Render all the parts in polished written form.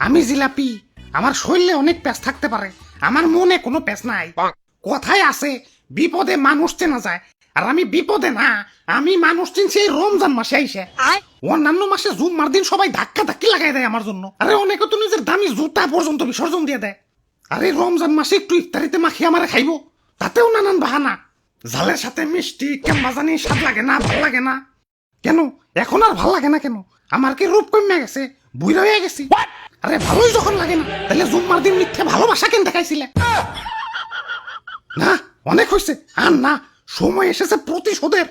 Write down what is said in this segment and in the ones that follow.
আমি জিলাপি, আমার শরীরে অনেক প্যাঁচ থাকতে পারে, আমার মনে কোনো প্যাঁচ নাই। কথায় আছে বিপদে মানুষ চেনা যায়, আর আমি বিপদে না, আমি মানুষ চিনছি এই রমজান মাসে আইসে। অন্যান্য মাসে জুম্মার দিন সবাই ধাক্কা ধাক্কি লাগাই দেয় আমার জন্য, আরে অনেকে তো নিজের দামি জুতা পর্যন্ত বিসর্জন দিয়ে দেয়। আরে রমজান মাসে একটু ইফতারিতে মাখিয়ে আমারে খাইবো, তাতেও নানান বাহানা। ঝালের সাথে মিষ্টি কেমন জানি স্বাদ লাগে না, ভাল লাগে না কেন? এখন আর ভাল লাগে না কেন? আমার কি রূপ কমে গেছে, বুইড়া হয়ে গেছি? আরে ভালোই যখন লাগে না, তাহলে জুম্মার দিন মিথ্যে ভালোবাসা কেন দেখাইছিলে? না অনেক হয়েছে, আর না, সময় এসেছে প্রতিশোধের।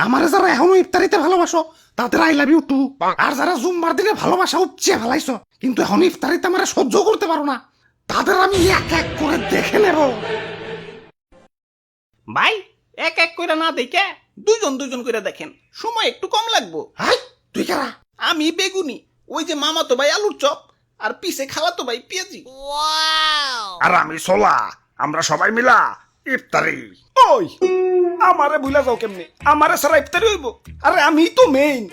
আমারে যারা এখনো ইফতারিতে ভালোবাসো তাদের আই লাভ ইউ টু, আর যারা জুম্মার দিনে ভালোবাসা উপচে ফেলাইছো কিন্তু এখন ইফতারিতে আমারে সহ্য করতে পারো না, তাদের আমি এক এক করে দেখে নেব। ভাই এক এক করে না দেখে দুইজন দুইজন করে দেখেন, সময় একটু কম লাগবো। হাই তুই কারা? আমি বেগুনি, ওই যে মামাতো ভাই আলুর চপ, আর পিছে খালাতো ভাই পেঁয়াজি। আর আমি সোলা, আমরা সবাই মিলা ইফতারি। ওই আমারে ভুলা যাও কেমনে? আমারে সারা ইফতারি হইব? আরে আমি তো মেইন,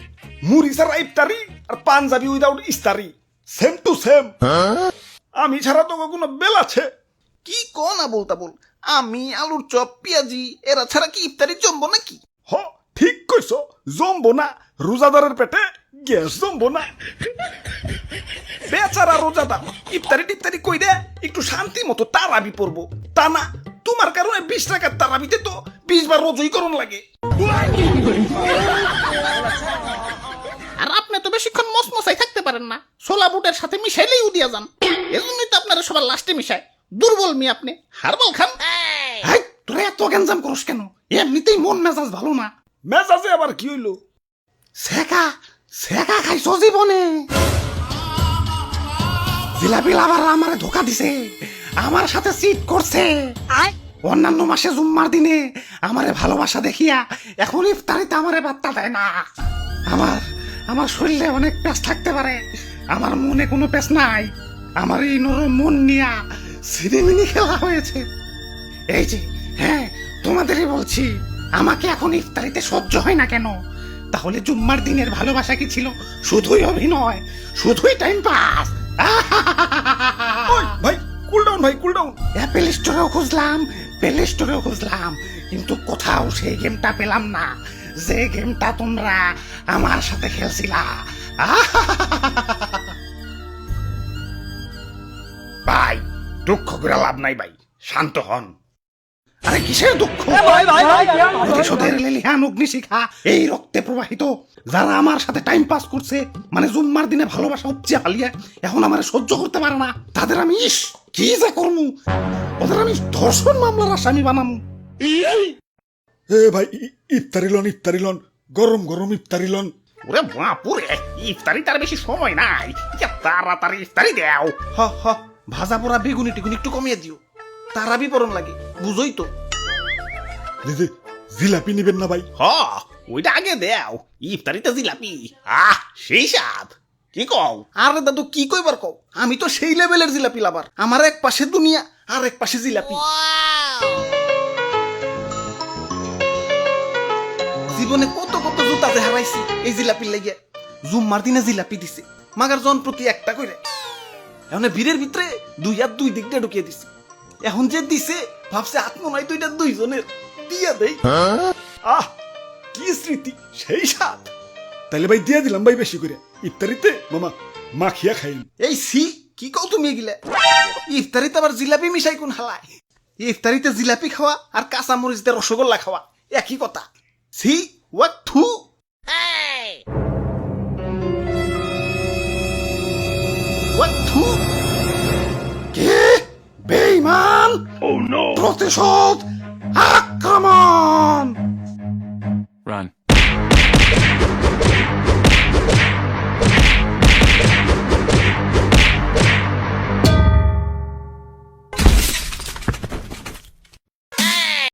মুড়ি সারা ইফতারি আর পাঞ্জাবি উইদাউট ইস্তারি, সেম টু সেম। আমি ছাড়া তো কোনো বেল আছে? কি কোন না বলতা বল, আমি আলুর চপ পেঁয়াজি এরা ছাড়া কি ইফতারি জমবো নাকি? হ ঠিক কইছো, জমবো না, রোজাদারের পেটে গ্যাস জমবো না। বেচারা রোজাদার ইফতারি টিফতারি কইরে একটু শান্তি মতো তারাবি পড়বো, তা না তোমার কারণে 20 টাকার তারাবিতে তো 20 বার রোজই করণ লাগে। আর আপনি তো বেশিক্ষণ মসমসাই থাকতে পারেন না, ছোলা বুটের সাথে মিশাইলেই উদিয়া যান, এজন্যই তো আপনারা সবার লাস্টে মিশায়। দুর্বল মি আপনি, হারবাল খান। হাই তোরা এত গ্যাঞ্জাম করস কেন? এমনিতেই মন মেজাজ ভালো না। মেজাজে আবার কি হইলো? সেকা সেকা খাইছো জীবনে? জিলাপি লাভার আমারে ধোকা দিছে, আমার সাথে চিট করছে। অন্যান্য মাসে জুম্মার দিনে আমারে ভালোবাসা দেখিয়া এখন ইফতারিতে আমারে বার্তা দেয় না। আমার আমার শরীরে অনেক প্যাঁচ থাকতে পারে, আমার মনে কোনো প্যাঁচ নাই। আমার এই নরম মন নিয়া সিনেমিনি খেলা হয়েছে। এই যে হ্যাঁ তোমাদেরই বলছি, আমাকে এখন ইফতারিতে সহ্য হয় না কেন? তাহলে জুম্মার দিনের ভালোবাসা কি ছিল শুধুই অভিনয়, শুধুই টাইম পাস? ওই ভাই কুল ডাউন, ভাই কুল ডাউন। অ্যাপেল স্টোরেও খুঁজলাম, প্লে স্টোরেও খুঁজলাম, কিন্তু কোথাও সেই গেমটা পেলাম না, যে গেমটা তোমরা আমার সাথে খেলছিলা। ভাই দুঃখ করে লাভ নাই ভাই, শান্ত হন। আরে কিসের দুঃখ? প্রতিশোধের লেলিহান অগ্নিশিখা এই রক্তে প্রবাহিত। যারা আমার সাথে টাইম পাস করছে, মানে জুম্মার দিনে ভালোবাসা উপচে ফালিয়ে এখন আমার সহ্য করতে পারে না, তাদের আমি ইস কি যে করমু, ওদের আমি ধর্ষণ মামলার আসামি বানামু। এ ভাই ইফতারি লন, ইফতারি লন, গরম গরম ইফতারি লন। ওরে বাপুরে, ইফতারি তার বেশি সময় নাই, তাড়াতাড়ি ইফতারি দেও। হ হ, ভাজা পোড়া বেগুনি টিগুনি একটু কমিয়ে দিও, তারাবি পরন লাগে, বুঝোই তো। দিদি জিলাপি নিবেন না ভাই? হ ওইটা আগে দেও, ইফতারিতে জিলাপি, আহ সেই স্বাদ। কি কও? আরে দাদু কি কইবার কও, আমি তো সেই লেভেলের জিলাপি লাভার, আমার এক পাশে দুনিয়া আর এক পাশে জিলাপি। জীবনে কত কত জুতাতে হারাইছি এই জিলাপির লেগে। জুম্মার দিনে জিলাপি দিছে, মাগার জন প্রতি একটা কইরে। এখন ভিড়ের ভিতরে দুই হাত দুই দিক দিয়ে ঢুকিয়ে দিছে। এখন যে দিছে ভাবছে আত্মনয় দুইটা দুইজনের, দিয়া দেই। আহ কি স্মৃতি, সেই সাথ। তাইলে ভাই দিয়ে দিলাম ভাই বেশি করে, ইফতারিতে মামা মাখিয়া খাইন। এই সি কি কও তুমি এগুলা? ইফতারিতে আবার জিলাপি মিশাই কোন হালায়? ইফতারিতে জিলাপি খাওয়া আর কাঁচা মরিচ দিয়ে রসগোল্লা খাওয়া একই কথা। সি ওয়াক থু। ওয়াক থু। কে বেঈমান? প্রতিশোধ, আক্রমণ!